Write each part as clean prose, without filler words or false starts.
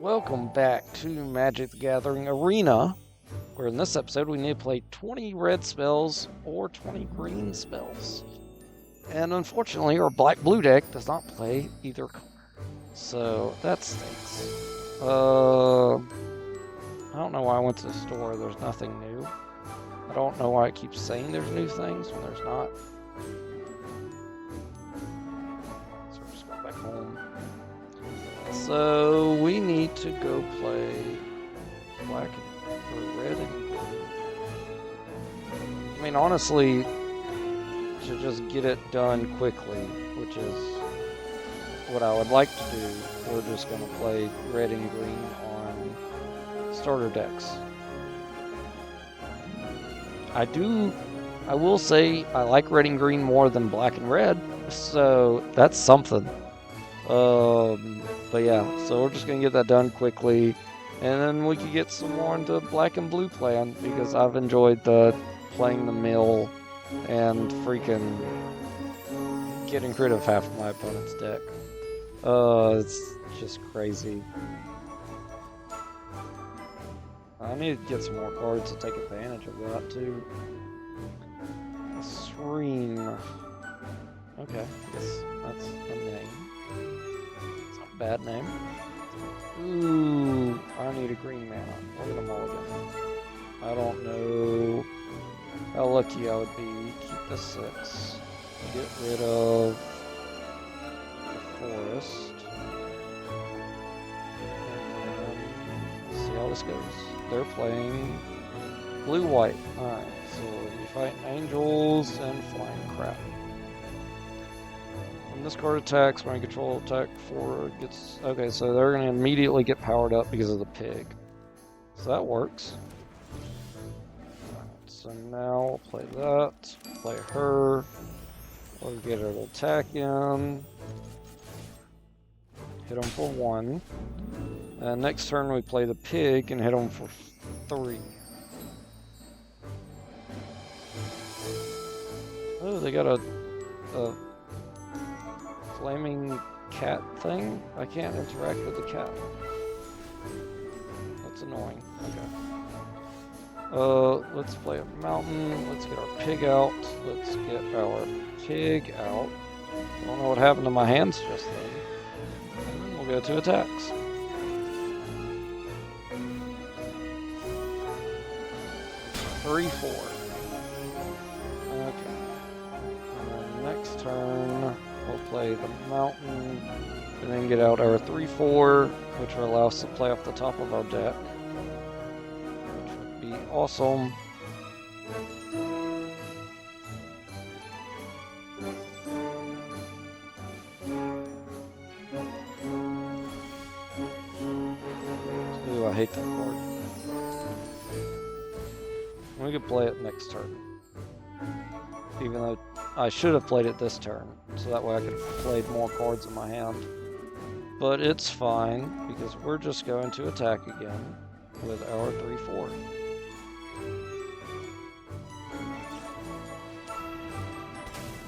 Welcome back to Magic the Gathering Arena, where in this episode we need to play 20 red spells or 20 green spells. And unfortunately, our black-blue deck does not play either color. So that stinks. I don't know why I went to the store. There's nothing new. I don't know why it keeps saying there's new things when there's not. So we're just going back home. So we need to go play black or red and green. I mean, honestly, to just get it done quickly, which is what I would like to do, we're just going to play red and green on starter decks. I will say I like red and green more than black and red, so that's something. But yeah, so we're just gonna get that done quickly, and then we can get some more into black and blue plan, because I've enjoyed playing the mill and freaking getting rid of half of my opponent's deck. It's just crazy. I need to get some more cards to take advantage of that too. A Serene. Okay, I guess that's a name. Bad name. Ooh, I need a green mana. Look at them all again. I don't know how lucky I would be. Keep the 6. Get rid of the forest. And see how this goes. They're playing blue-white. Alright, so we'll be fighting angels and flying crap. When this card attacks, when I control attack 4 gets... Okay, so they're going to immediately get powered up because of the pig. So that works. So now we'll play that. Play her. We'll get her to attack in. Hit him for 1. And next turn we play the pig and hit him for 3. Oh, they got a flaming cat thing? I can't interact with the cat. That's annoying. Okay. Let's play a mountain. Let's get our pig out. Let's get our pig out. I don't know what happened to my hands just then. And then we'll go to attacks. Three, 4. Okay. And then next turn, we'll play the mountain, and then get out our 3/4, which will allow us to play off the top of our deck, which would be awesome. Ooh, I hate that card. We could play it next turn, even though I should have played it this turn, so that way I could have played more cards in my hand. But it's fine, because we're just going to attack again with our 3/4.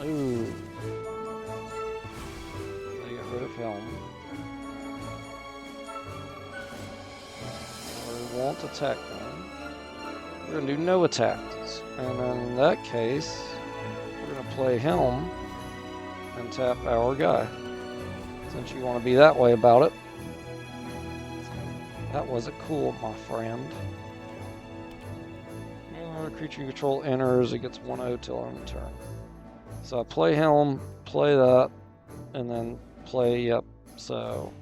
Ooh. They get rid of him. We won't attack them. We're going to do no attacks. And then in that case, we're going to play him and tap our guy, since you want to be that way about it. That wasn't cool, my friend. Whenever a creature you control enters, it gets 1/0 till end of turn. So I play him, play that, and then play, yep. So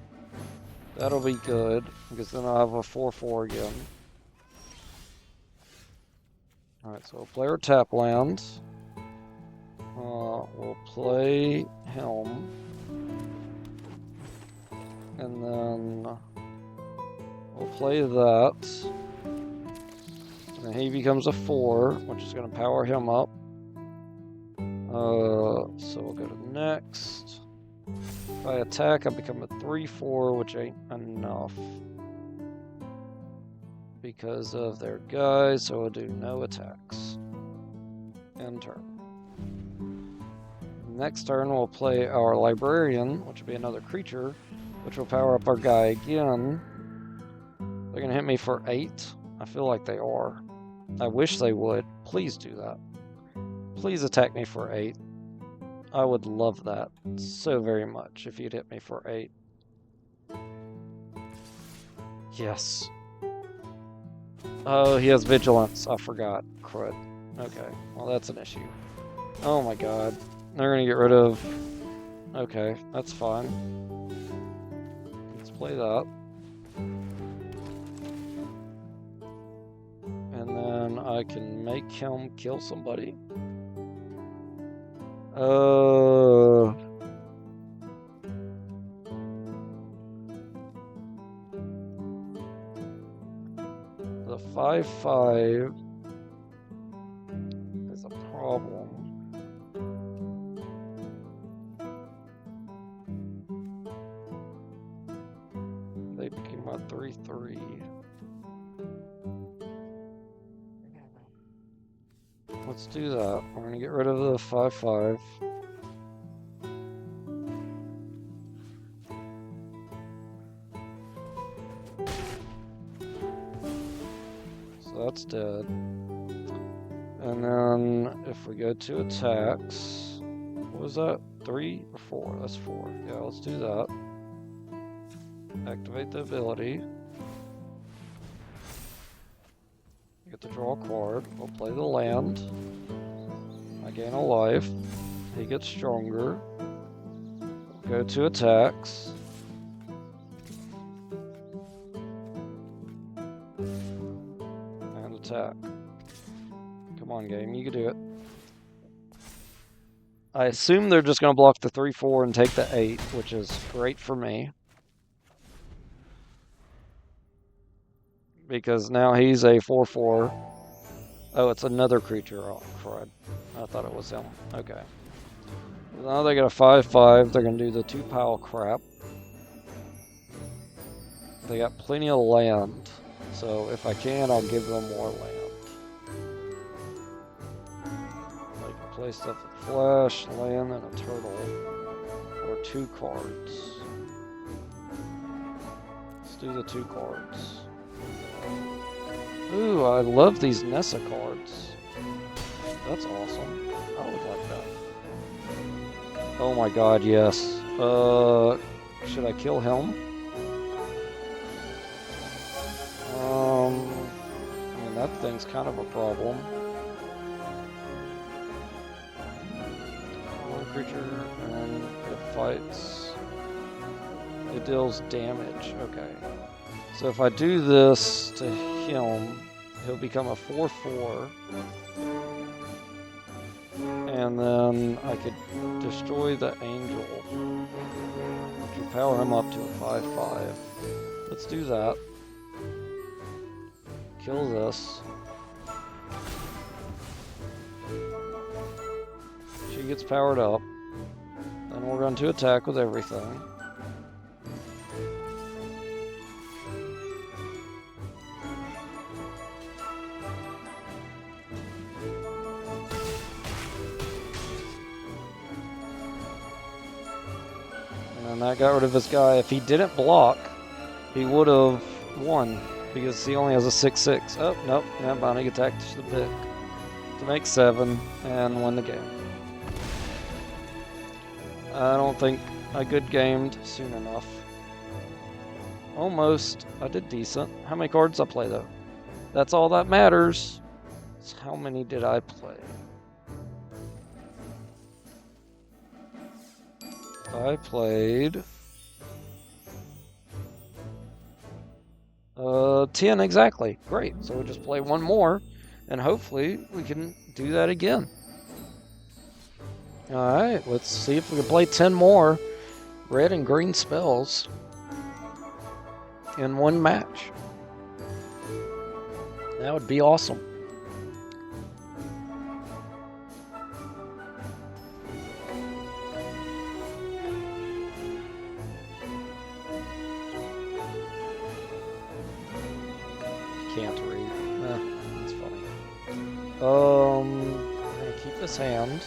that'll be good, because then I'll have a 4/4 again. Alright, so we'll play our tap lands. We'll play him. And then we'll play that. And then he becomes a 4, which is going to power him up. So we'll go to next. If I attack, I become a 3/4, which ain't enough because of their guys, so we'll do no attacks. End turn. Next turn, we'll play our librarian, which will be another creature, which will power up our guy again. They're gonna hit me for 8? I feel like they are. I wish they would. Please do that. Please attack me for 8. I would love that so very much if you'd hit me for 8. Yes. Oh, he has vigilance. I forgot. Crud. Okay, well that's an issue. Oh my god. They're gonna get rid of... Okay, that's fine. Let's play that. And then I can make him kill somebody. The 5/5 is a problem. They became a 3/3. Let's do that. We're gonna get rid of the 5/5. So that's dead. And then if we go to attacks, what was that? 3 or 4? That's 4. Yeah, let's do that. Activate the ability. Get to draw a card. We'll play the land. I gain a life. He gets stronger. Go to attacks. And attack. Come on, game. You can do it. I assume they're just going to block the 3/4 and take the 8, which is great for me. Because now he's a 4/4. Oh, it's another creature. Oh, crud. I thought it was him. Okay. Now they got a 5/5. They're going to do the 2-pile crap. They got plenty of land. So if I can, I'll give them more land. Like play stuff with flesh, land, and a turtle. Or 2 cards. Let's do the 2 cards. Ooh, I love these Nessa cards. That's awesome. I would like that. Oh my god, yes. Should I kill him? I mean, that thing's kind of a problem. One creature, and it fights. It deals damage. Okay. So if I do this to him, he'll become a 4/4. And then I could destroy the angel, which would power him up to a 5/5. Let's do that. Kill this. She gets powered up. Then we're going to attack with everything. And that got rid of this guy. If he didn't block, he would have won. Because he only has a 6/6. Oh, nope. Yeah, Bionic attack to the pick. To make 7 and win the game. I don't think I good gamed soon enough. Almost. I did decent. How many cards I play though? That's all that matters. So how many did I play? I played 10 exactly. Great. So we'll just play one more and hopefully we can do that again. Alright, let's see if we can play 10 more red and green spells in one match. That would be awesome. Can't read. That's funny. We're gonna keep this hand.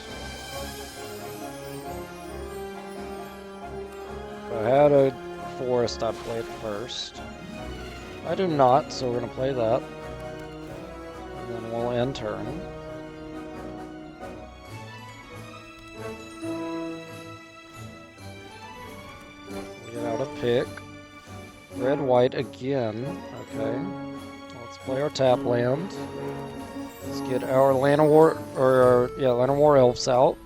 If I had a forest, I'd play it first. I do not, so we're going to play that. And then we'll end turn. We get out a pick. Red, white again. Okay. Let's play our tap land. Let's get our Llanowar, or Llanowar Elves out.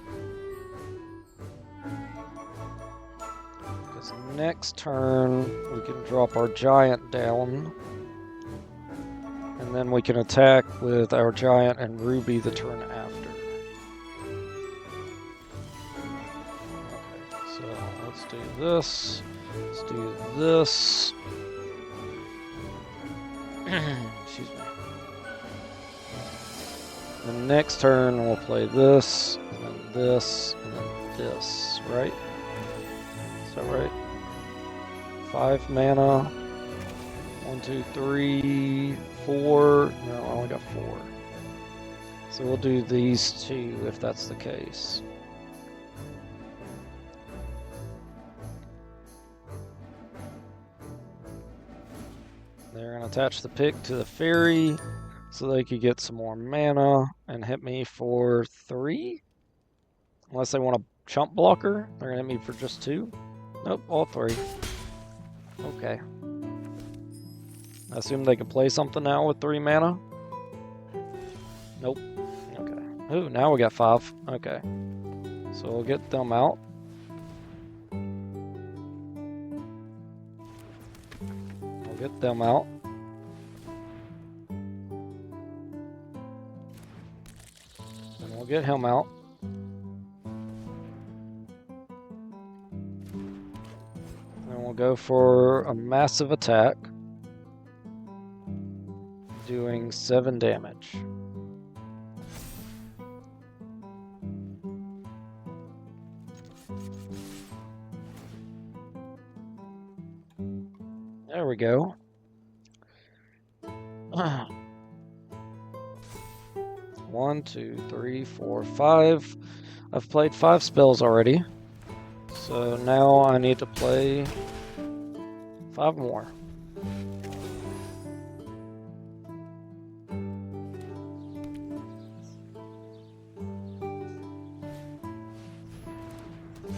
Because next turn we can drop our giant down. And then we can attack with our giant and ruby the turn after. Okay, so let's do this. Let's do this. Excuse me. The next turn we'll play this, and then this, and then this, right? Is that right? 5 mana. 1, 2, 3, 4. No, I only got 4. So we'll do these 2 if that's the case. They're going to attach the pick to the fairy so they could get some more mana and hit me for 3. Unless they want a chump blocker, they're going to hit me for just 2. Nope, all 3. Okay. I assume they can play something now with 3 mana? Nope. Okay. Ooh, now we got 5. Okay. So we'll get them out. We'll get them out. And we'll get him out. And we'll go for a massive attack. Doing 7 damage. There we go. 1, 2, 3, 4, 5. I've played 5 spells already. So now I need to play 5 more.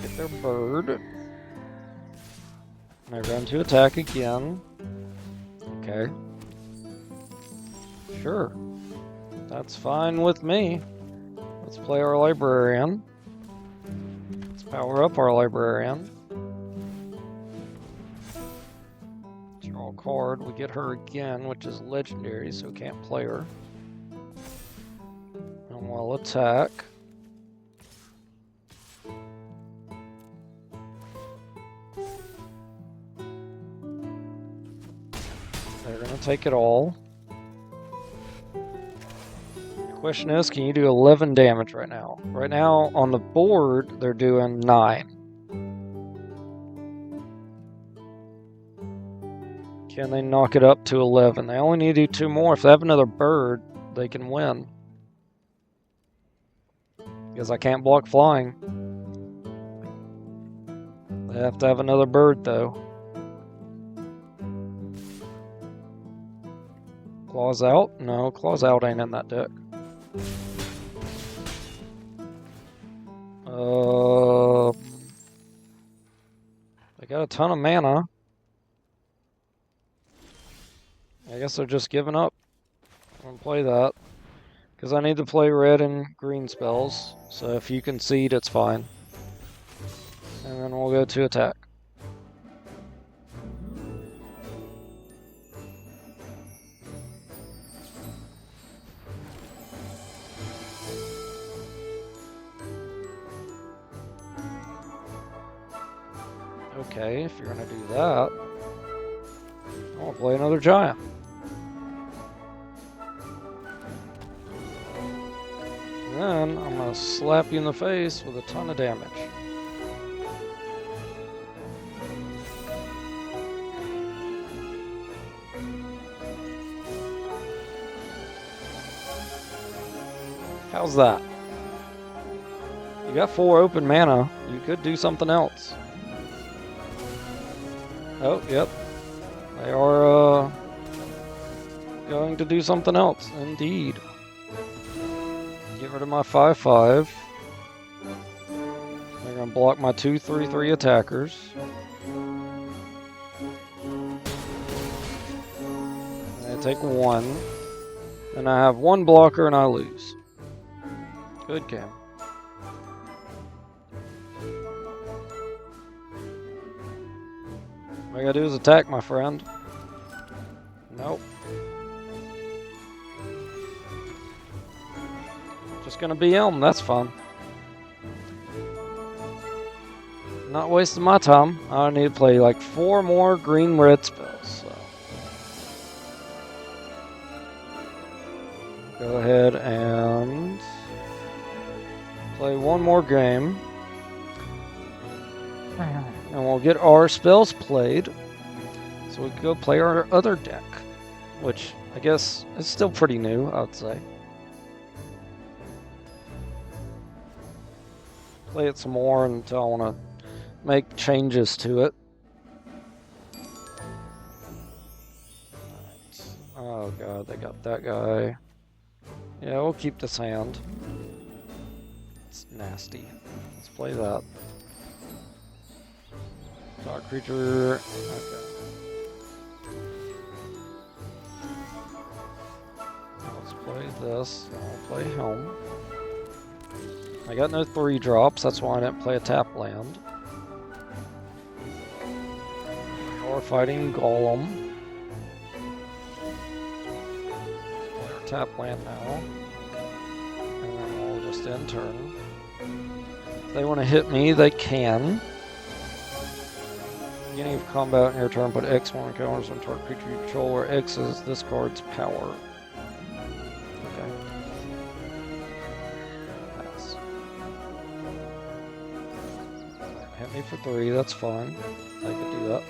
Get their bird. I run to attack again. Okay. Sure. That's fine with me. Let's play our librarian. Let's power up our librarian. Draw a card. We get her again, which is legendary, so can't play her. And we'll attack. They're going to take it all. The question is, can you do 11 damage right now? Right now, on the board, they're doing 9. Can they knock it up to 11? They only need to do 2 more. If they have another bird, they can win. Because I can't block flying. They have to have another bird, though. Claws out? No, Claws out ain't in that deck. They got a ton of mana. I guess they're just giving up. I'm gonna play that. Because I need to play red and green spells. So if you concede, it's fine. And then we'll go to attack. Okay, if you're gonna do that, I'll play another giant. Then I'm gonna slap you in the face with a ton of damage. How's that? You got 4 open mana. You could do something else. Oh, yep. They are to do something else. Indeed. Get rid of my 5/5. They're going to block my 2/3/3 attackers. They take 1. And I have 1 blocker and I lose. Good game. All I gotta do is attack, my friend. Nope. Just gonna be Elm, that's fine. Not wasting my time. I need to play like 4 more green-red spells, so. Go ahead and play 1 more game. And we'll get our spells played. So we can go play our other deck. Which, I guess, is still pretty new, I would say. Play it some more until I want to make changes to it. Oh god, they got that guy. Yeah, we'll keep this hand. It's nasty. Let's play that. Dark creature. Okay. Let's play this. I'll play Helm. I got no 3 drops, that's why I didn't play a tap land. We're fighting Golem. Play our tap land now. And then we'll just end turn. If they want to hit me, they can. Beginning of combat in your turn, put X one counters on target creature you control, where X is this card's power. Okay. Pass. Hit me for 3, that's fine. I could do that.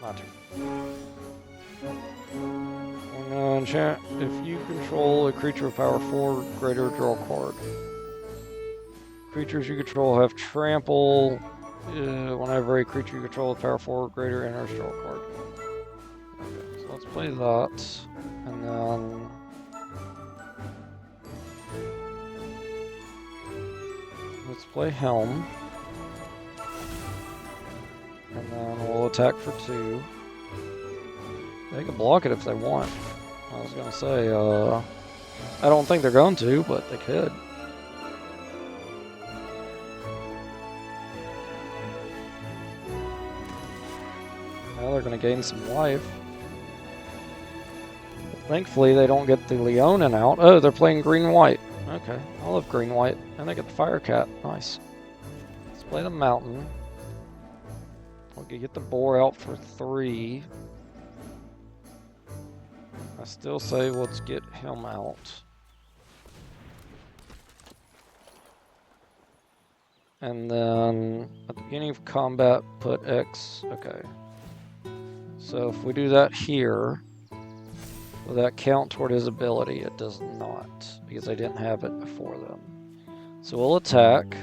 My turn. Enchant. If you control a creature of power 4 or greater, draw a card. Creatures you control have trample. Whenever a creature you control with power 4 or greater enters, draw a card. Okay, so let's play that. And then let's play Helm. And then we'll attack for 2. They can block it if they want. I was gonna say, I don't think they're going to, but they could. Now they're gonna gain some life. But thankfully, they don't get the Leonin out. Oh, they're playing green-white. Okay, I love green-white. And they get the Fire Cat. Nice. Let's play the Mountain. We can get the Boar out for 3. I still say let's get him out. And then at the beginning of combat, put X. Okay. So if we do that here, will that count toward his ability? It does not, because I didn't have it before then. So we'll attack.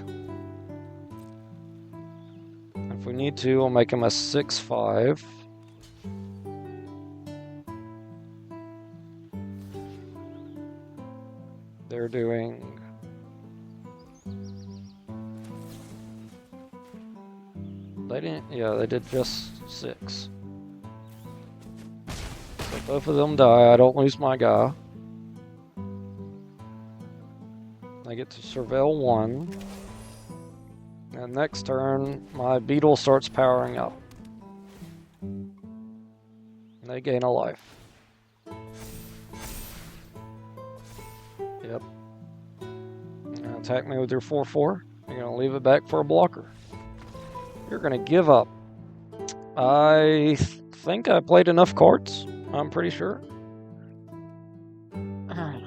If we need to, we'll make him a 6/5. They're doing... They didn't... Yeah, they did just 6. So both of them die. I don't lose my guy. I get to surveil 1. And next turn, my beetle starts powering up. And they gain a life. Yep. You're gonna attack me with your 4/4. You're gonna leave it back for a blocker. You're gonna give up. I think I played enough cards. I'm pretty sure.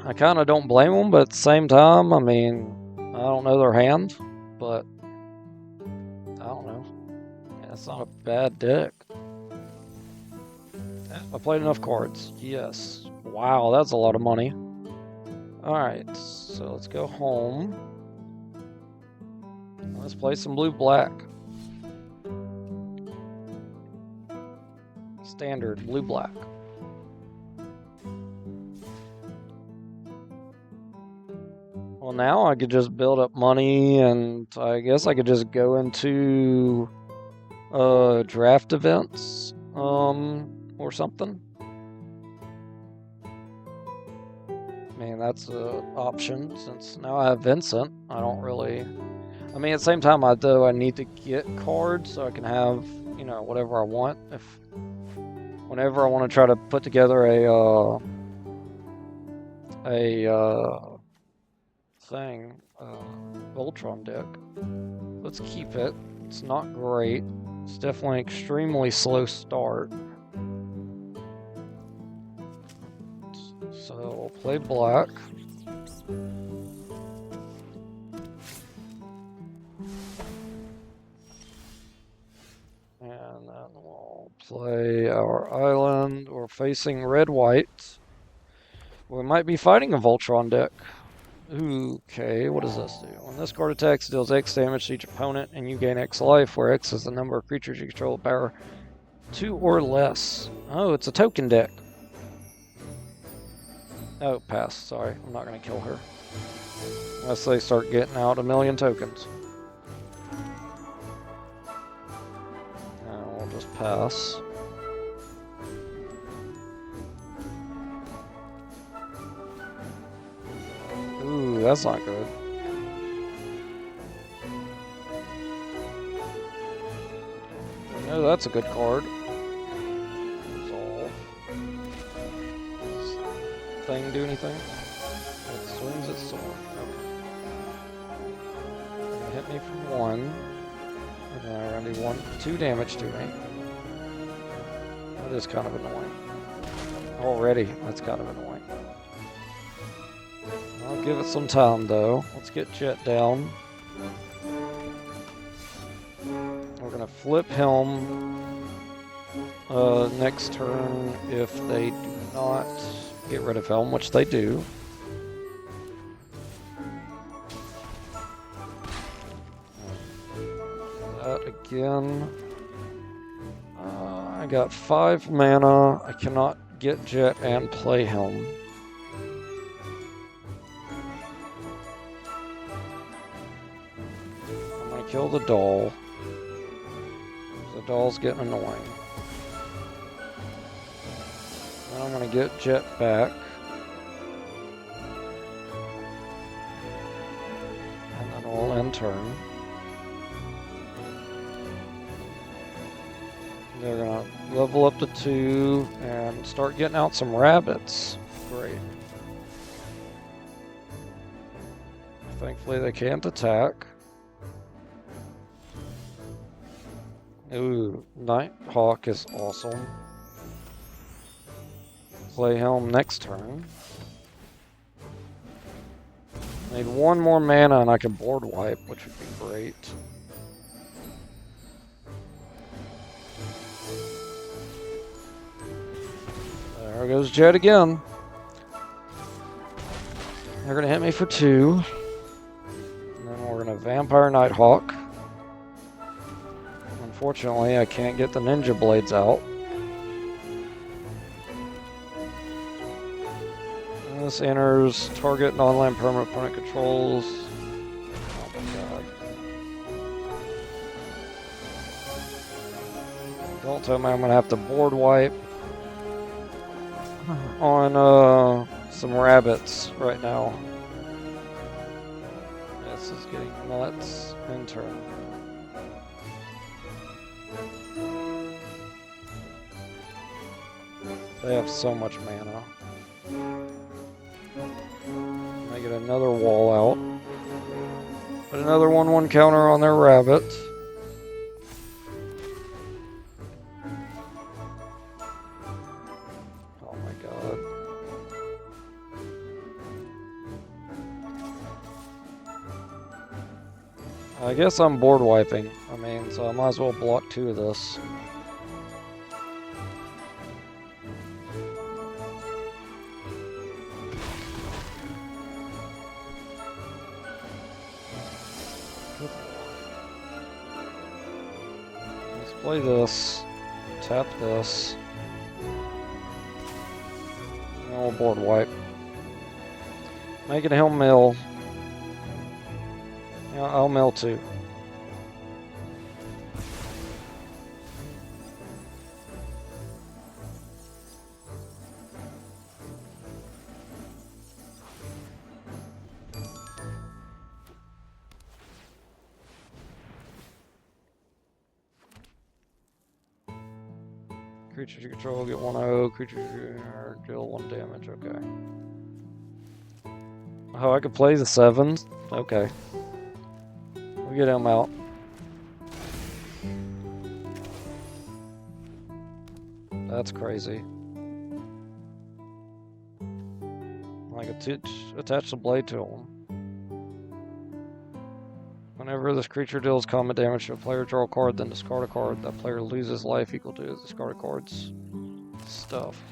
I kind of don't blame them, but at the same time, I mean, I don't know their hand, but I don't know. Yeah, it's not a bad deck. I played enough cards. Yes. Wow, that's a lot of money. Alright, so let's go home. Let's play some blue-black. Standard, blue-black. Well, now I could just build up money, and I guess I could just go into draft events, or something. I mean, that's an option, since now I have Vincent. I don't really... I mean, at the same time, I need to get cards so I can have, you know, whatever I want. Whenever I want to try to put together a Voltron deck. Let's keep it. It's not great. It's definitely an extremely slow start. So we'll play black. And then we'll play our island. We're facing red-white. We might be fighting a Voltron deck. Okay, what does this do? When this card attacks, it deals X damage to each opponent, and you gain X life, where X is the number of creatures you control with power 2 or less. Oh, it's a token deck. Oh, pass. Sorry, I'm not going to kill her. Unless they start getting out a million tokens. We'll just pass. Ooh, that's not good. No, that's a good card. Resolve. Does thing do anything? It swings its sword. Okay. It hit me for 1. And then I already do 2 damage to me. That is kind of annoying. Already, that's kind of annoying. I'll give it some time, though. Let's get Jet down. We're going to flip him next turn if they do not get rid of Helm, which they do. That again. I got 5 mana. I cannot get Jet and play Helm. Kill the doll. The doll's getting annoying. Then I'm going to get Jet back. And then we'll end turn. They're going to level up to 2 and start getting out some rabbits. Great. Thankfully they can't attack. Ooh, Nighthawk is awesome. Play Helm next turn. Need 1 more mana and I can board wipe, which would be great. There goes Jet again. They're going to hit me for 2. And then we're going to Vampire Nighthawk. Unfortunately, I can't get the Ninja Blades out. And this enters target non-land permanent opponent controls. Oh my god. Don't tell me I'm gonna have to board wipe on some rabbits right now. This is getting nuts. In turn. They have so much mana. I get another wall out. Put another 1/1 counter on their rabbit. Oh my god. I guess I'm board wiping. I mean, so I might as well block 2 of this. Let's play this. Tap this. Oh, board wipe. Making him mill. Yeah, I'll mill too. Creatures you control get 1/0. Creatures you deal 1 damage. Okay. Oh, I could play the 7s. Okay. We'll get him out. That's crazy. I could attach the blade to him. Whenever this creature deals combat damage to a player, draw a card, then discard a card. That player loses life equal to the discarded card's stuff.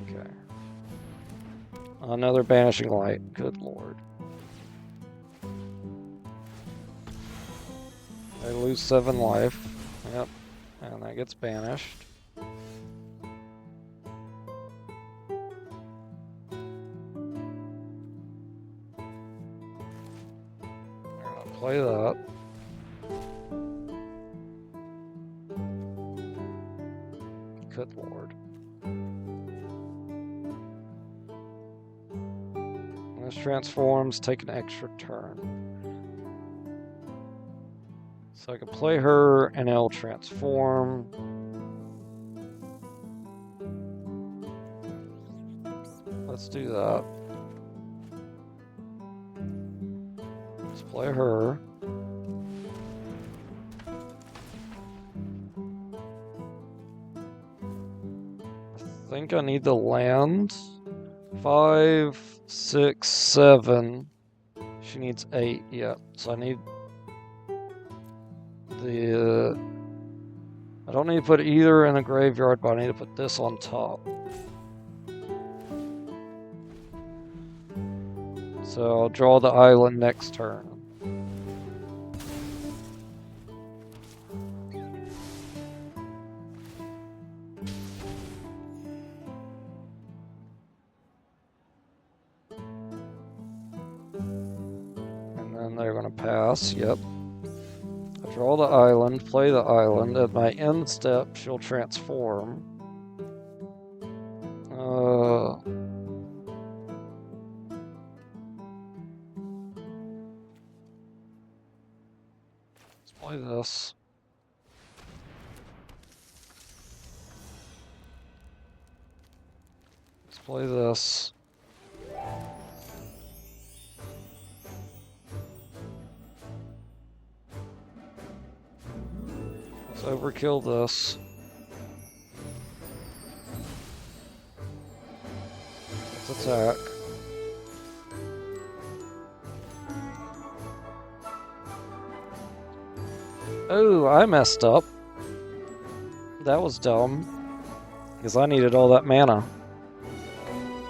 Okay. Another Banishing Light. Good lord. They lose 7 life. Yep. And that gets banished. Play that. Good lord. When this transforms, take an extra turn. So I can play her and it'll transform. Let's do that. Let's play her. I think I need the land. 5, 6, 7. She needs 8, yeah. So I need the... I don't need to put either in a graveyard, but I need to put this on top. So I'll draw the island next turn. And then they're going to pass, yep. I draw the island, play the island. At my end step, she'll transform. Let's play this. Let's play this. Let's overkill this. Let's attack. Oh, I messed up. That was dumb. Because I needed all that mana.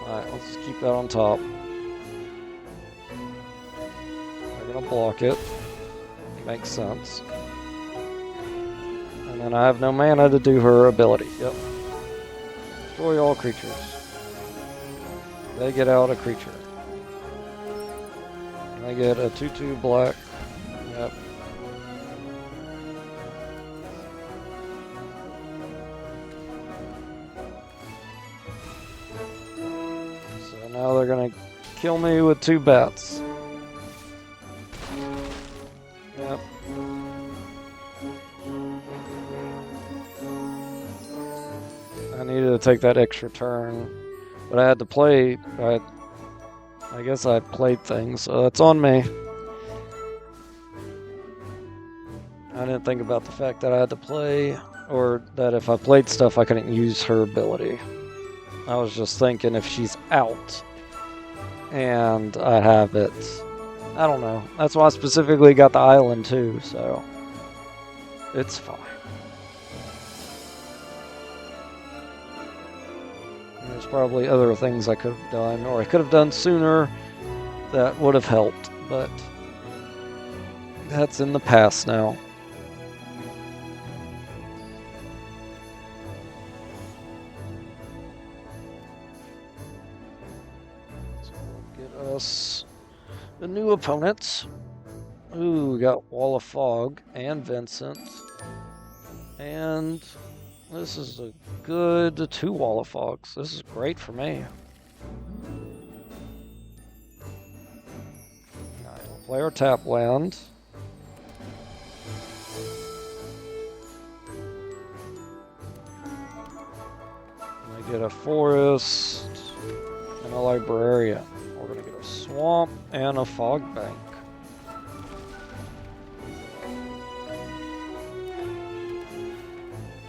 Alright, let's just keep that on top. We're gonna block it. Makes sense. And then I have no mana to do her ability. Yep. Destroy all creatures. They get out a creature. And they get a 2/2 black. Yep. So now they're gonna kill me with 2 bats. Yep. I needed to take that extra turn, but I had to play. I guess I played things, so that's on me. I didn't think about the fact that I had to play, or that if I played stuff, I couldn't use her ability. I was just thinking if she's out and I have it. I don't know. That's why I specifically got the island too, so it's fine. There's probably other things I could have done, or I could have done sooner that would have helped, but that's in the past now. The new opponents. Ooh, we got Wall of Fog and Vincent. And this is a good 2 Wall of Fogs. This is great for me. Alright, we'll play our tap land. And I get a forest and a librarian. We're gonna get a swamp and a fog bank.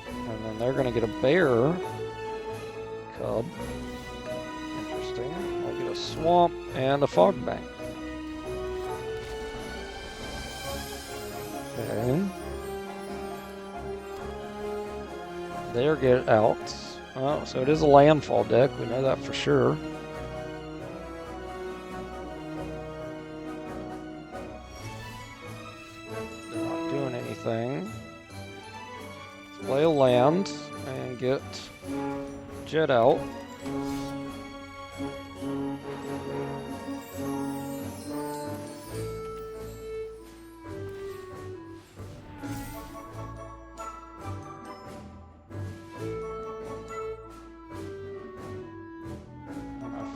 And then they're gonna get a bear cub. Interesting. I'll get a swamp and a fog bank. Okay. There, get out. Oh, so it is a landfall deck. We know that for sure. They're not doing anything. Let's play a land and get Jet out.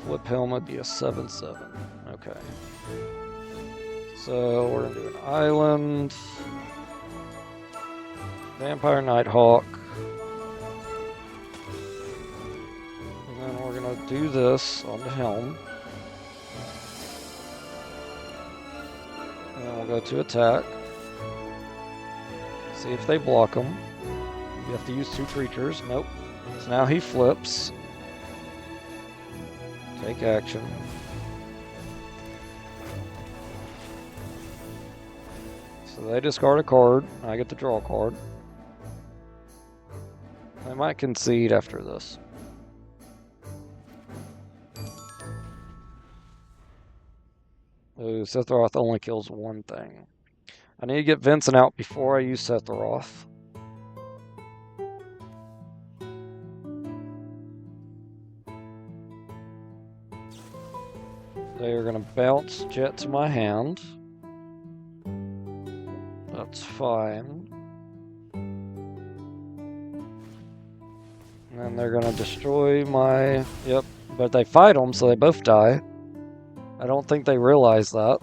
Flip him would be a 7/7. Okay. So we're gonna do an island. Vampire Nighthawk. And then we're gonna do this on the helm. And then we'll go to attack. See if they block him. You have to use 2 creatures. Nope. So now he flips. Take action. So they discard a card. I get to draw a card. I might concede after this. Ooh, Sephiroth only kills 1 thing. I need to get Vincent out before I use Sephiroth. They are going to bounce Jet to my hand. That's fine. And then they're going to destroy my... Yep, but they fight them, so they both die. I don't think they realize that.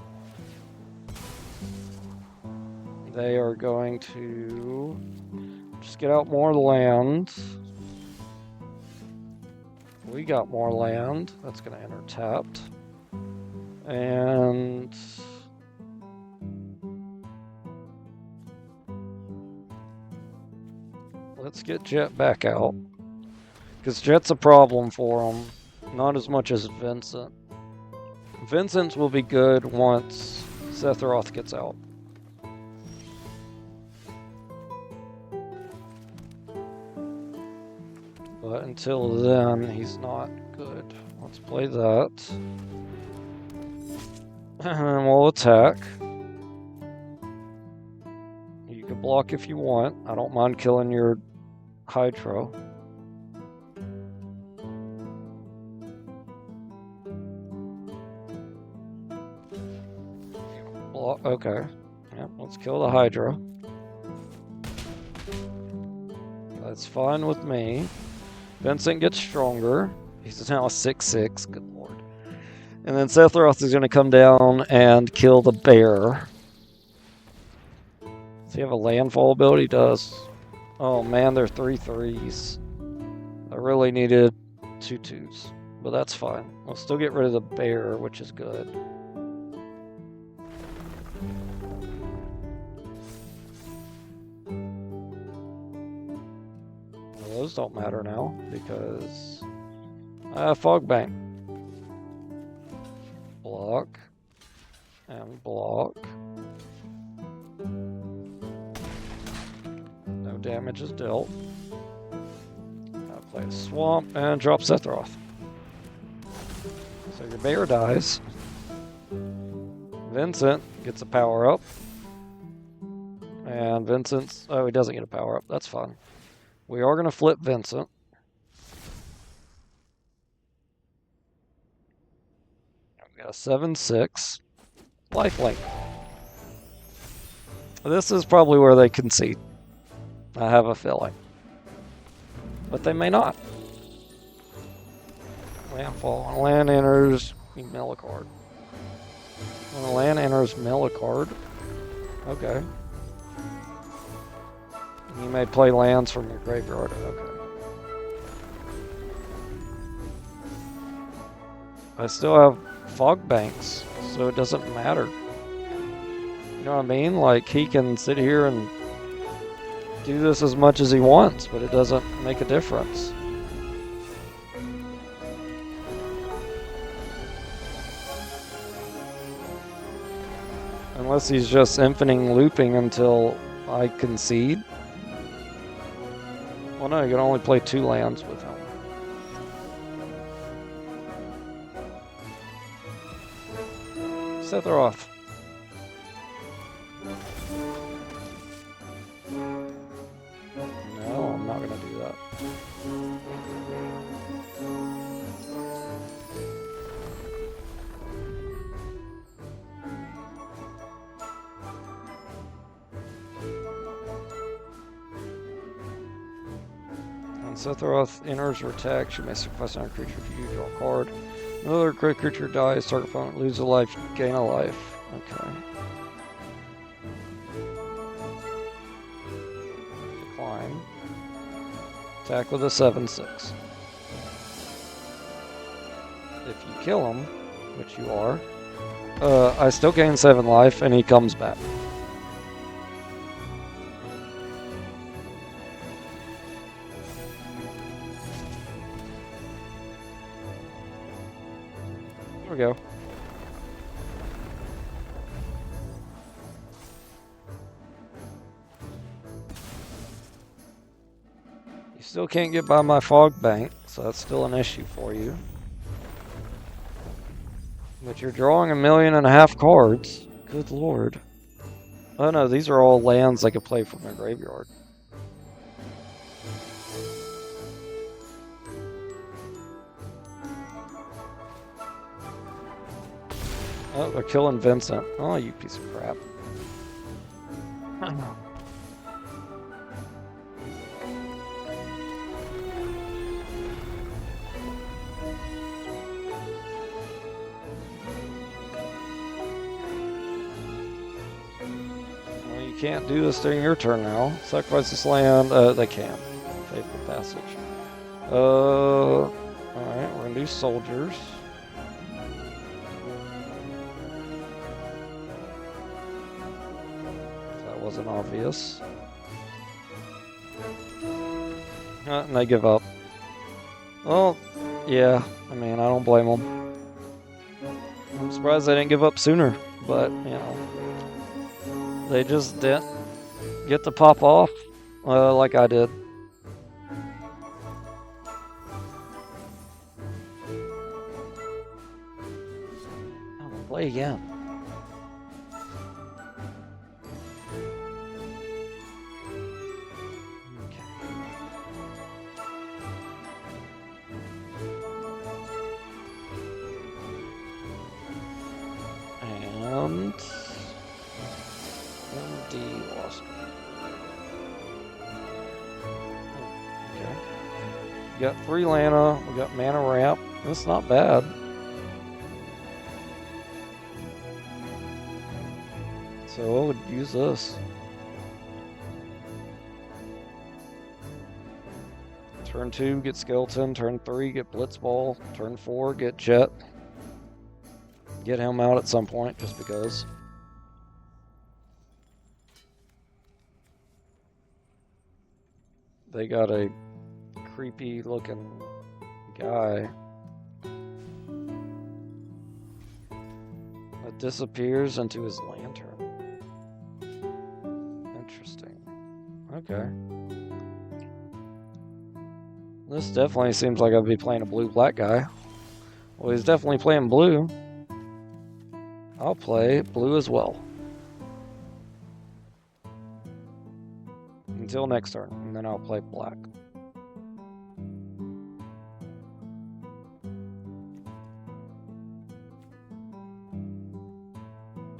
They are going to just get out more land. We got more land. That's going to enter tapped. And let's get Jet back out. Because Jet's a problem for him. Not as much as Vincent. Vincent's will be good once Sephiroth gets out. But until then, he's not good. Let's play that. And we'll attack. You can block if you want. I don't mind killing your Hydro. Okay. Yeah, let's kill the Hydra. That's fine with me. Vincent gets stronger. He's now a 6/6. Good lord. And then Sephiroth is going to come down and kill the bear. Does he have a landfall ability? He does. Oh man, they're 3/3s. I really needed 2/2s. But that's fine. We'll still get rid of the bear, which is good. Well, those don't matter now because I have Fog Bank. Block and block. No damage is dealt. I'll play a swamp and drop Sephiroth. So your bear dies. Vincent gets a power up. And Vincent's... Oh, he doesn't get a power up. That's fine. We are going to flip Vincent. We got a 7/6. lifelink. This is probably where they concede. I have a feeling. But they may not. Landfall. When a land enters, you mill a card. When a land enters, mill a card. Okay. You may play lands from your graveyard. Okay. I still have fog banks, so it doesn't matter. You know what I mean? Like, he can sit here and do this as much as he wants, but it doesn't make a difference. Unless he's just infiniting looping until I concede. Well, no, you can only play 2 lands with him. Sephiroth. No, I'm not gonna do that. When Sephiroth enters or attacks, you may sacrifice another creature if you draw a card. Another creature dies, target opponent loses a life, gain a life. Okay. Decline. Attack with a 7/6. If you kill him, which you are, I still gain 7 life and he comes back. There we go. You still can't get by my fog bank, so that's still an issue for you. But you're drawing 1.5 million cards. Good lord. Oh no, these are all lands I could play from my graveyard. Oh, they're killing Vincent. Oh, you piece of crap. Well, you can't do this during your turn now. Sacrifice this land. They can. Faithful Passage. Alright, we're gonna do soldiers. Wasn't obvious. And they give up. Well, yeah, I mean, I don't blame them. I'm surprised they didn't give up sooner, but, you know, they just didn't get to pop off like I did. Oh, we'll play again. And MD lost. Okay. We got 3 Lana, we got mana ramp. That's not bad. So I would use this. Turn 2, get Skeleton. Turn 3, get Blitzball. Turn 4, get Jet. Get him out at some point, just because. They got a creepy looking guy that disappears into his lantern. Interesting. Okay. This definitely seems like I'd be playing a blue-black guy. Well, he's definitely playing blue. I'll play blue as well. Until next turn, and then I'll play black.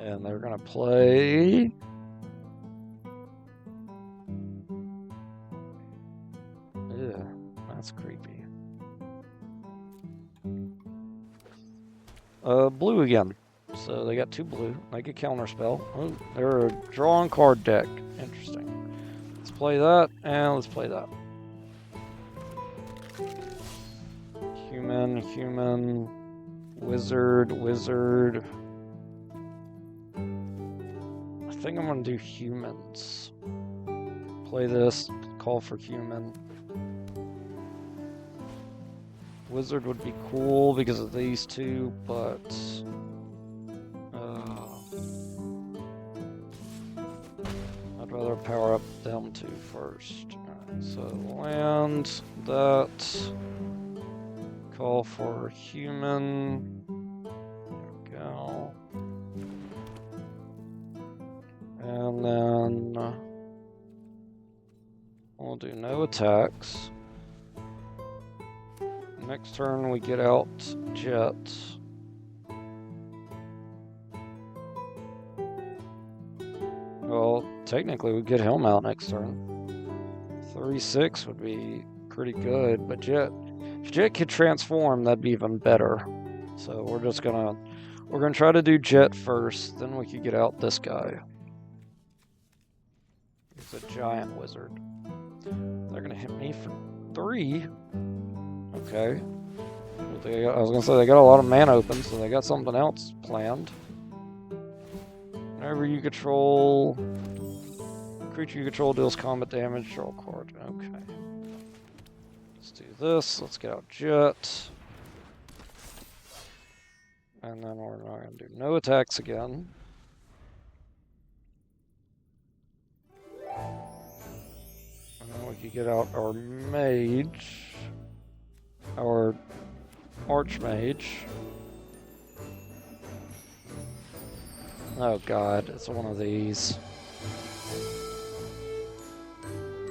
And they're gonna play... Ew, that's creepy. Blue again. So they got 2 blue. Make a counter spell. Oh, they're a draw card deck. Interesting. Let's play that, and let's play that. Human, wizard. I think I'm gonna do humans. Play this, call for human. Wizard would be cool because of these 2, but I'd rather power up them 2 first. Alright, so land that. Call for human. There we go. And then we'll do no attacks. Next turn we get out Jet. Well, technically we get him out next turn. 3/6 would be pretty good, but Jet, if Jet could transform, that'd be even better. So we're gonna try to do Jet first, then we could get out this guy. He's a giant wizard. They're gonna hit me for 3. Okay. I was gonna say they got a lot of mana open, so they got something else planned. Whenever you control, creature you control deals combat damage, draw a card. Okay. Let's do this. Let's get out Jet. And then we're not gonna do no attacks again. And then we could get out our mage. Our archmage. Oh god, it's one of these.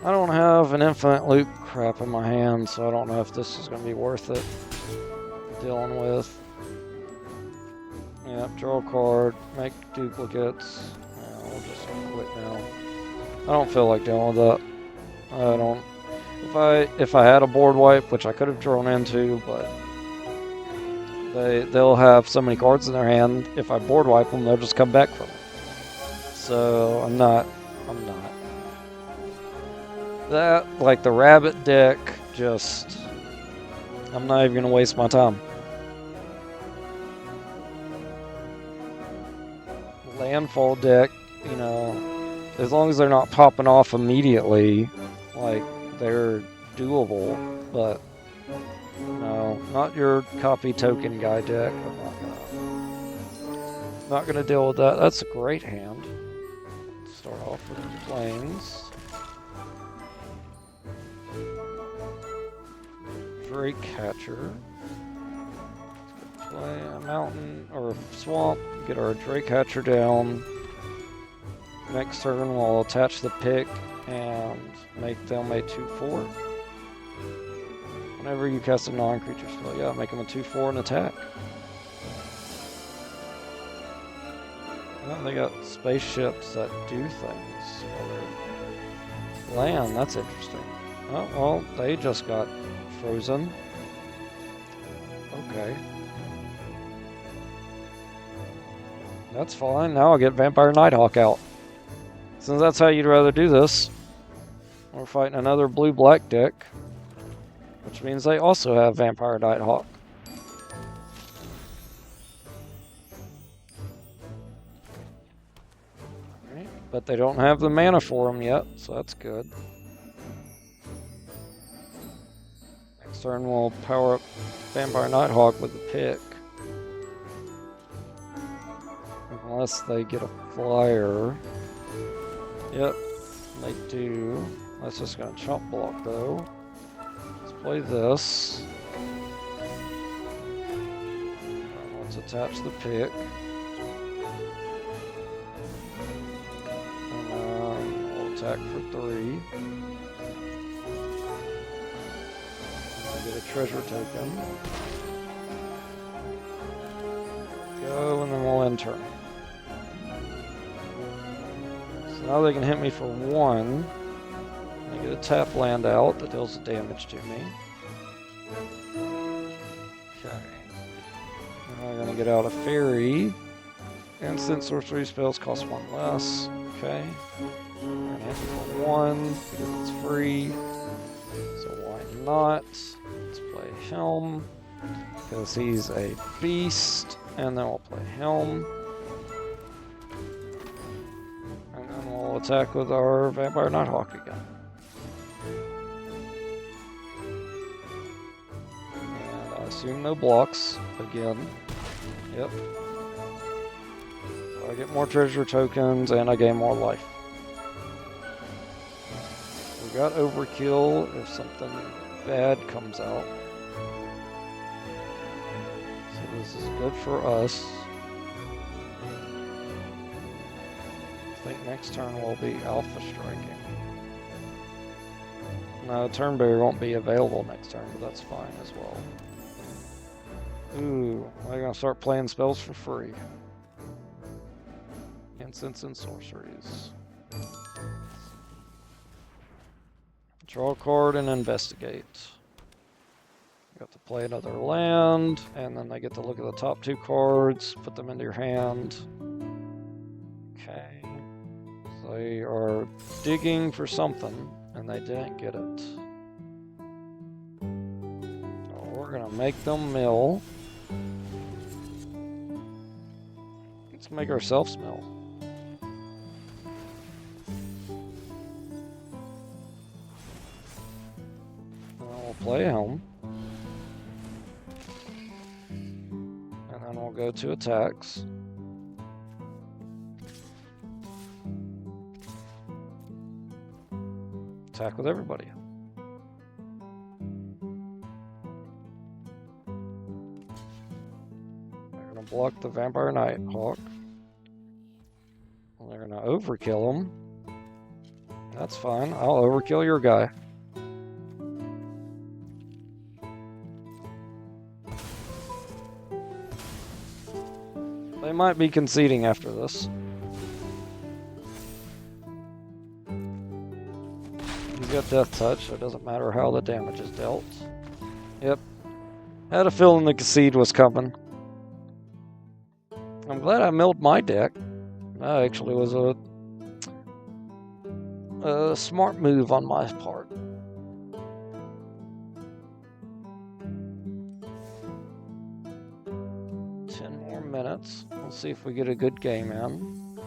I don't have an infinite loot crap in my hand, so I don't know if this is going to be worth it dealing with. Yep, draw a card, make duplicates. Yeah, we'll just quit now. I don't feel like dealing with that. I don't. If I had a board wipe, which I could have drawn into, but they'll have so many cards in their hand. If I board wipe them, they'll just come back from it. So I'm not. That, like the rabbit deck, just I'm not even gonna waste my time. Landfall deck, you know, as long as they're not popping off immediately, like they're doable, but no, not your copy token guy deck. I'm not gonna deal with that. That's a great hand. Start off with the plains. Drake Catcher. Let's go play a mountain or a swamp. Get our Drake Catcher down. Next turn we'll attach the pick and make them a 2/4. Whenever you cast a non-creature spell, yeah, make them a 2/4 and attack. Well, they got spaceships that do things. Land, that's interesting. Oh, well, they just got frozen. Okay. That's fine. Now I'll get Vampire Nighthawk out. Since that's how you'd rather do this, we're fighting another blue-black deck, which means they also have Vampire Nighthawk. Right. But they don't have the mana for them yet, so that's good. Next turn we'll power up Vampire Nighthawk with the pick. Unless they get a flyer. Yep, they do. That's just gonna chump block though. Let's play this. Let's attach the pick. And then we'll attack for 3. Get a treasure token. Go, and then we'll end turn. So now they can hit me for 1. I get a tap land out that deals the damage to me. Okay. Now I'm gonna get out a fairy. Instant sorcery spells cost 1 less. Okay. We're gonna hit for 1 because it's free. So why not? Let's play Helm because he's a beast, and then we'll play Helm. And then we'll attack with our Vampire Nighthawk again. And I assume no blocks again. Yep. So I get more treasure tokens and I gain more life. We got overkill if something bad comes out. So this is good for us. I think next turn will be Alpha Striking. No, Turnberry won't be available next turn, but that's fine as well. Ooh, I'm gonna start playing spells for free. Instants and sorceries. Draw a card and investigate. You have to play another land, and then they get to look at the top 2 cards, put them into your hand. Okay. So they are digging for something, and they didn't get it. So we're gonna make them mill. Let's make ourselves mill. Play Helm. And then we'll go to attacks. Attack with everybody. They're going to block the Vampire Nighthawk. They're going to overkill him. That's fine. I'll overkill your guy. They might be conceding after this. He's got Death Touch, so it doesn't matter how the damage is dealt. Yep. Had a feeling the concede was coming. I'm glad I milled my deck. That actually was a smart move on my part. Minutes. Let's see if we get a good game in.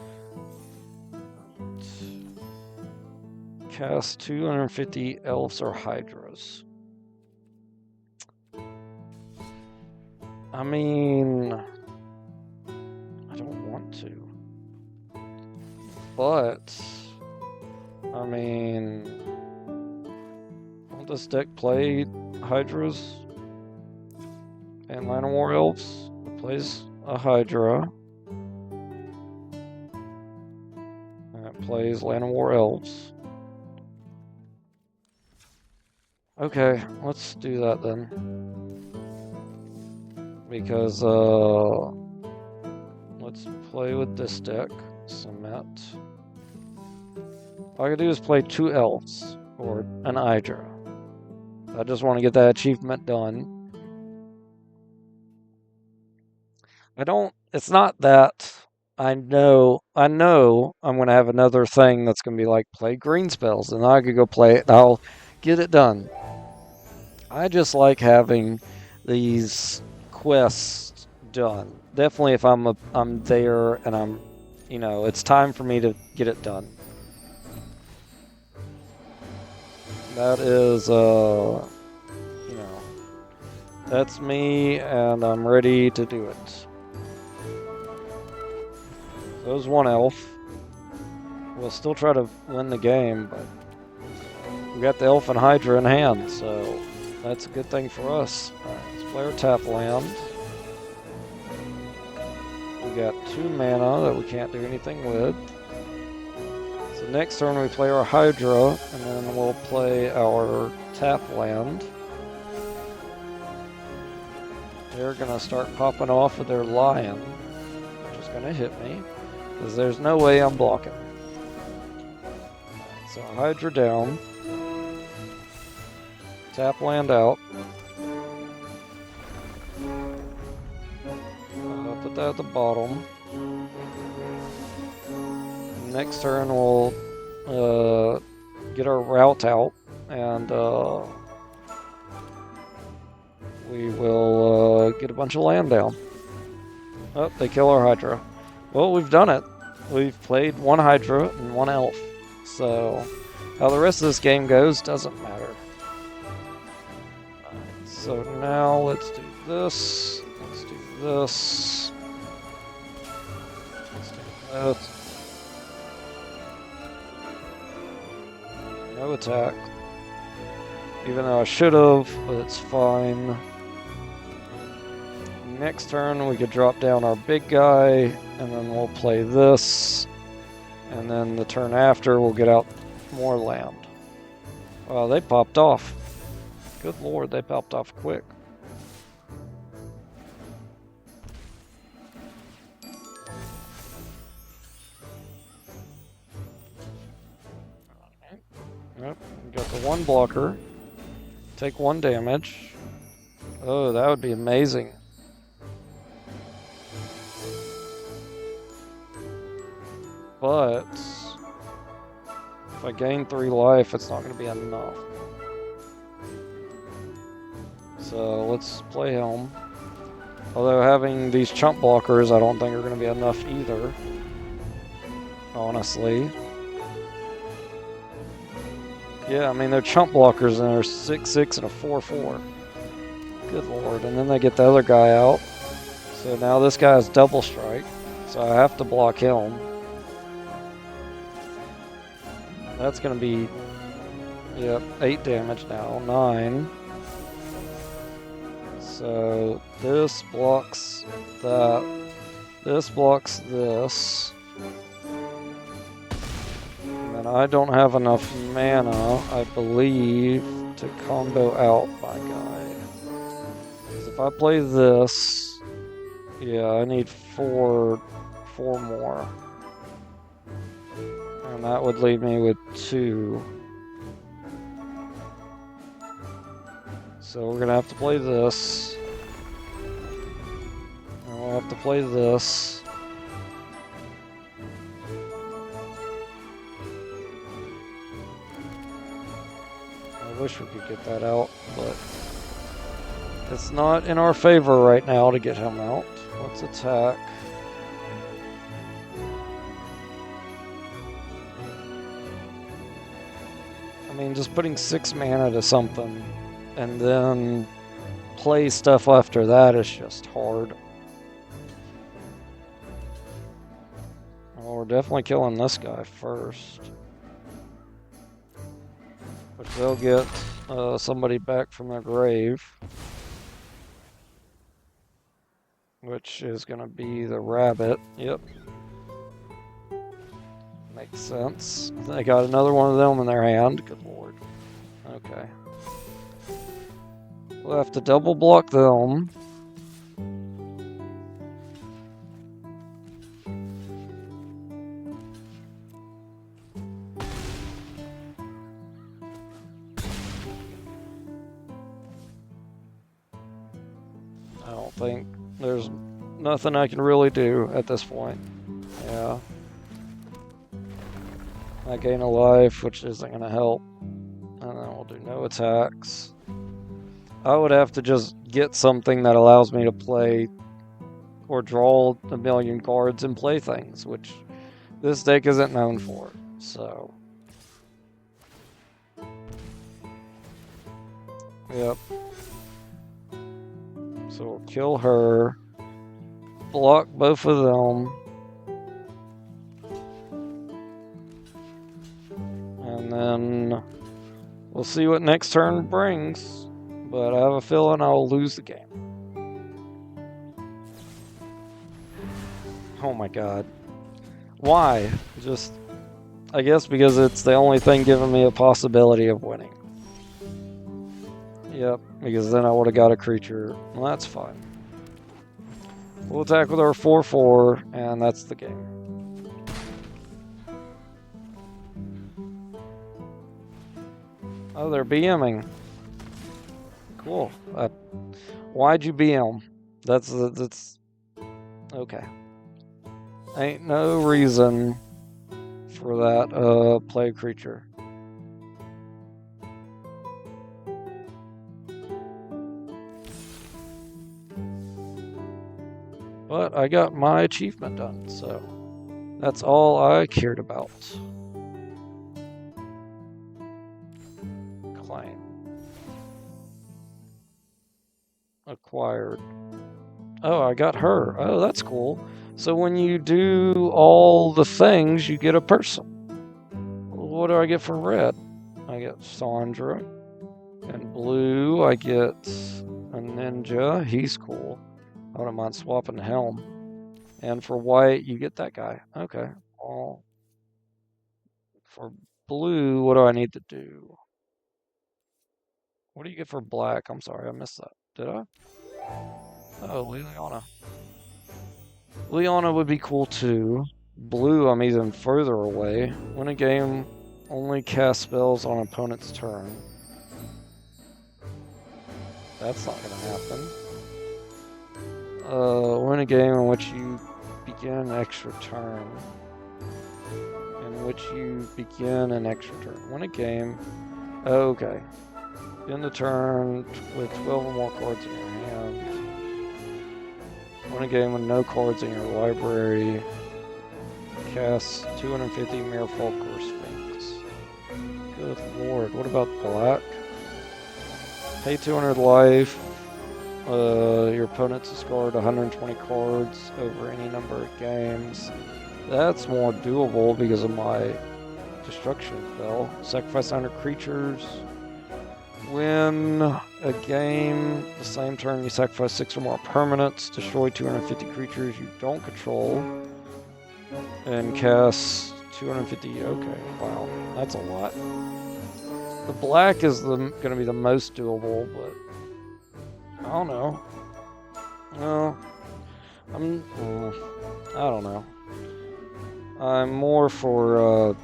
Cast 250 elves or hydras. I mean, I don't want to. But, I mean, won't this deck play hydras and Land of War elves? It plays a Hydra. And it plays Land of War Elves. Okay, let's do that then. Because, let's play with this deck. Submit. All I can do is play 2 elves, or an Hydra. I just want to get that achievement done. It's not that I know I'm going to have another thing that's going to be like play green spells, and I could go play it and I'll get it done. I just like having these quests done. Definitely if I'm there and I'm, it's time for me to get it done. That is, that's me, and I'm ready to do it. There's 1 elf. We'll still try to win the game, but we got the elf and Hydra in hand, so that's a good thing for us. Alright, let's play our tap land. We got 2 mana that we can't do anything with. So next turn we play our Hydra, and then we'll play our tap land. They're going to start popping off with their lion, which is going to hit me. Because there's no way I'm blocking. So Hydra down. Tap land out. Put that at the bottom. Next turn we'll get our route out, and we will get a bunch of land down. Oh, they kill our Hydra. Well, we've done it. We've played one Hydra and one Elf. So, how the rest of this game goes doesn't matter. So now let's do this. Let's do this. Let's do that. No attack. Even though I should have, but it's fine. Next turn we could drop down our big guy, and then we'll play this. And then the turn after we'll get out more land. Wow, they popped off. Good lord, they popped off quick. Yep, we got the one blocker. Take 1 damage. Oh, that would be amazing. But if I gain 3 life, it's not going to be enough. So let's play Helm. Although having these chump blockers, I don't think are going to be enough either. Honestly. Yeah, I mean, they're chump blockers and they're 6/6 and a 4/4. Good lord. And then they get the other guy out. So now this guy has double strike. So I have to block him. That's going to be, yep, 8 damage now, 9. So this blocks that. This blocks this. And I don't have enough mana, I believe, to combo out my guy. Because if I play this, yeah, I need four more. And that would leave me with 2. So we're going to have to play this. And we'll have to play this. I wish we could get that out, but it's not in our favor right now to get him out. Let's attack. I mean, just putting 6 mana to something and then play stuff after that is just hard. Well, we're definitely killing this guy first. Which they'll get somebody back from their grave. Which is going to be the rabbit. Yep. Makes sense. They got another one of them in their hand. Good lord. Okay. We'll have to double block them. I don't think there's nothing I can really do at this point. Yeah. I gain a life, which isn't going to help. And then we'll do no attacks. I would have to just get something that allows me to play or draw a million cards and play things, which this deck isn't known for. So. Yep. So we'll kill her. Block both of them. And then we'll see what next turn brings. But I have a feeling I'll lose the game. Oh my god. Why? Just, I guess because it's the only thing giving me a possibility of winning. Yep, because then I would have got a creature. Well, that's fine. We'll attack with our 4/4, and that's the game. Oh, they're BMing. Cool. Why'd you BM? That's okay. Ain't no reason for that. Play a creature. But I got my achievement done, so that's all I cared about. Claim. Acquired. Oh, I got her. Oh, that's cool. So when you do all the things, you get a person. What do I get for red? I get Sandra. And blue, I get a ninja. He's cool. I wouldn't mind swapping Helm. And for white, you get that guy. Okay. Well, for blue, what do I need to do? What do you get for black? I'm sorry, I missed that. Did I? Oh, Liliana. Liliana would be cool too. Blue, I'm even further away. Win a game, only cast spells on opponent's turn. That's not gonna happen. Win a game in which you begin an extra turn. In which you begin an extra turn. Win a game. Okay. End the turn with 12 or more cards in your hand. Win a game with no cards in your library. Cast 250 Merfolk or Sphinx. Good lord. What about black? Pay 200 life. Your opponent's discard 120 cards over any number of games. That's more doable because of my destruction spell. Sacrifice 100 creatures. Win a game the same turn you sacrifice 6 or more permanents. Destroy 250 creatures you don't control. And cast 250. Okay, wow. That's a lot. The black is going to be the most doable, but I don't know. No, I don't know. I'm more for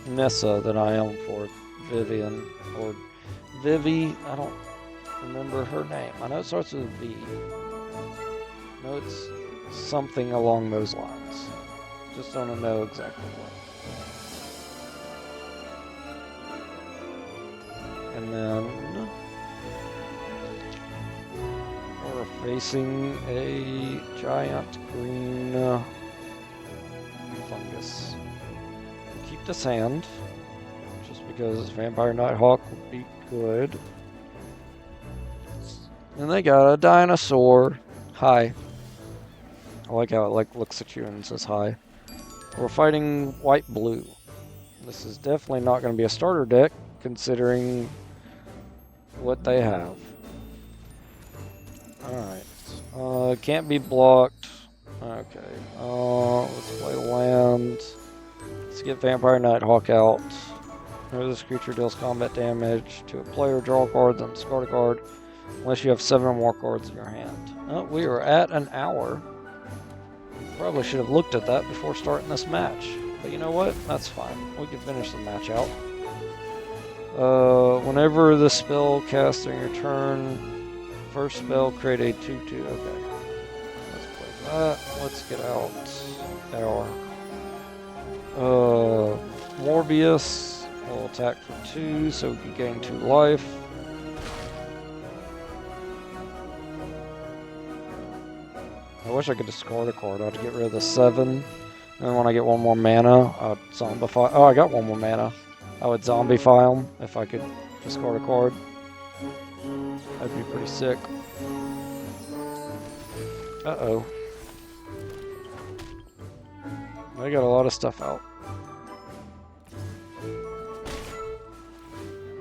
Nessa than I am for Vivian or Vivi. I don't remember her name. I know it starts with a V. No, it's something along those lines. Just don't know exactly what. And then we're facing a giant green fungus. We'll keep this hand, just because Vampire Nighthawk would be good. And they got a dinosaur. Hi. I like how it looks at you and says hi. We're fighting white-blue. This is definitely not going to be a starter deck, considering what they have. Alright. Can't be blocked. Okay. Let's play land. Let's get Vampire Nighthawk out. Whenever this creature deals combat damage to a player, draw a card, then discard a card. Unless you have 7 or more cards in your hand. Oh, we are at an hour. Probably should have looked at that before starting this match. But you know what? That's fine. We can finish the match out. Whenever the spell casts on your turn, first spell, create a 2/2. Okay. Let's play that. Let's get out our Morbius. Will attack for 2, so we can gain 2 life. I wish I could discard a card. I'd get rid of the 7. And when I get 1 more mana, I'd zombify. Oh, I got 1 more mana. I would zombify them if I could discard a card. That'd be pretty sick. Uh-oh. They got a lot of stuff out.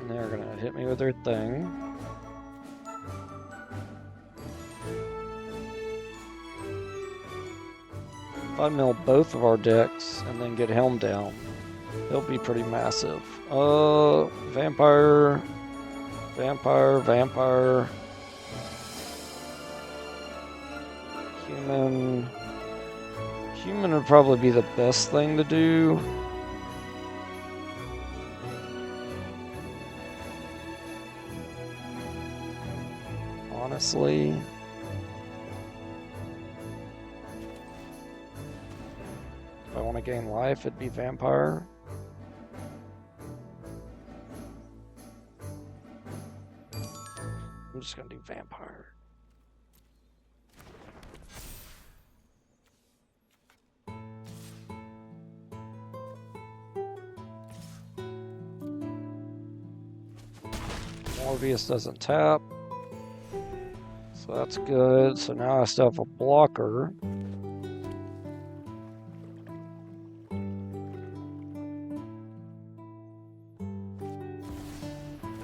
And they're gonna hit me with their thing. If I mill both of our decks and then get Helm down, they'll be pretty massive. Vampire. Human would probably be the best thing to do. immensely. If I want to gain life, it'd be vampire. I'm just gonna do vampire. Morbius doesn't tap. So that's good. So now I still have a blocker.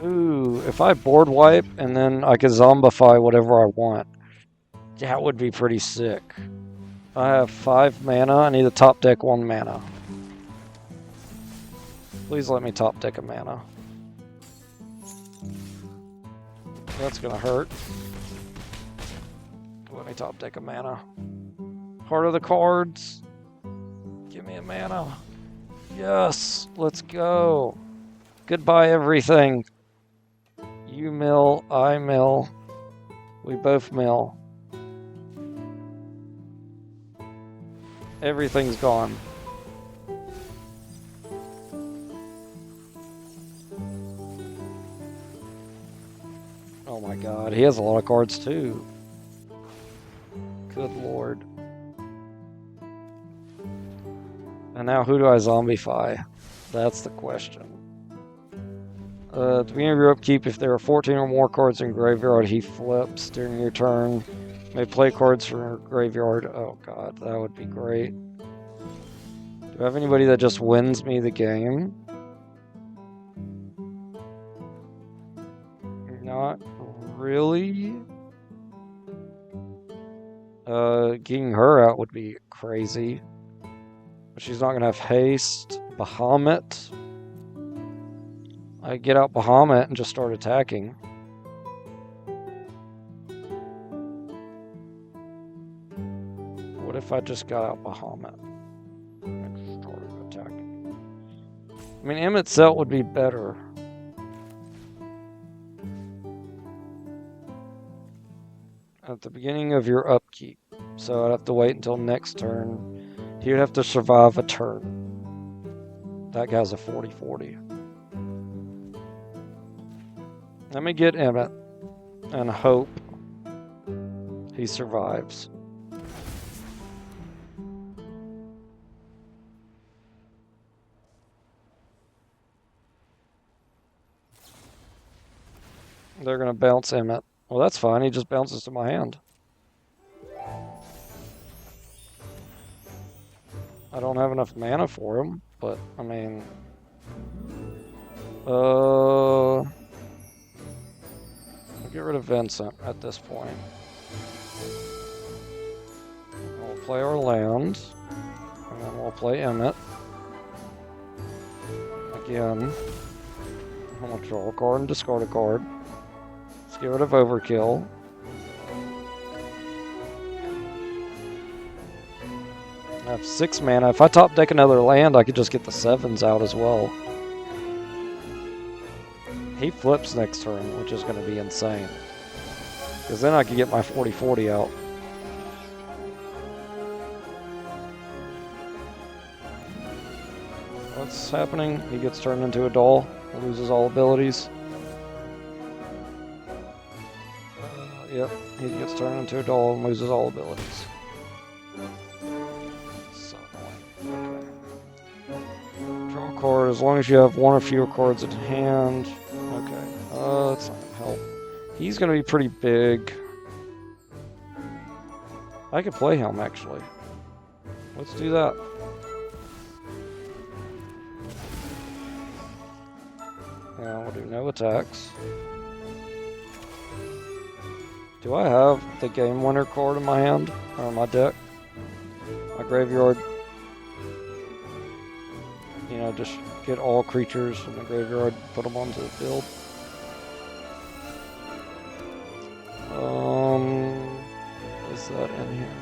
Ooh, if I board wipe and then I can zombify whatever I want, that would be pretty sick. I have 5 mana. I need to top deck 1 mana. Please let me top deck a mana. That's gonna hurt. Let me top deck a mana. Heart of the cards. Give me a mana. Yes, let's go. Goodbye, everything. You mill, I mill. We both mill. Everything's gone. Oh my god, he has a lot of cards too. Good lord. And now who do I zombify? That's the question. At the beginning of your upkeep, if there are 14 or more cards in graveyard, he flips during your turn. You may play cards from your graveyard. Oh god, that would be great. Do I have anybody that just wins me the game? Not really. Getting her out would be crazy. But she's not going to have haste. Bahamut. I get out Bahamut and just start attacking. What if I just got out Bahamut and started attacking? I mean, Emmett Celt would be better. At the beginning of your upkeep. So I'd have to wait until next turn. He would have to survive a turn. That guy's a 40-40. Let me get Emmett and hope he survives. They're going to bounce Emmett. Well, that's fine. He just bounces to my hand. I don't have enough mana for him, but, I mean... I'll get rid of Vincent at this point. We'll play our land, and then we'll play Emmett. Again. I'm going to draw a card and discard a card. Let's get rid of Overkill. I have 6 mana. If I top deck another land, I could just get the 7s out as well. He flips next turn, which is going to be insane. Because then I could get my 40-40 out. What's happening? He gets turned into a doll, loses all abilities. Yep, he gets turned into a doll and loses all abilities. So annoying. Okay. Draw a card as long as you have 1 or fewer cards in hand. Okay. That's not gonna help. He's gonna be pretty big. I could play him actually. Let's do that. Now we'll do no attacks. Do I have the game winner card in my hand? Or in my deck? My graveyard. You know, just get all creatures from the graveyard, put them onto the field. Is that in here?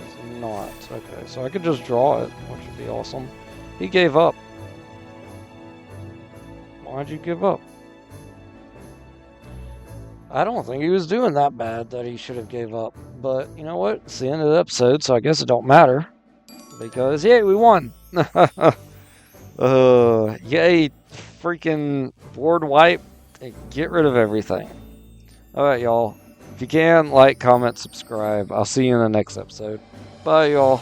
It's not. Okay, so I could just draw it, which would be awesome. He gave up. Why'd you give up? I don't think he was doing that bad that he should have gave up. But you know what? It's the end of the episode, so I guess it don't matter. Because, yay, we won! Yay, freaking board wipe. Get rid of everything. Alright, y'all. If you can, like, comment, subscribe. I'll see you in the next episode. Bye, y'all.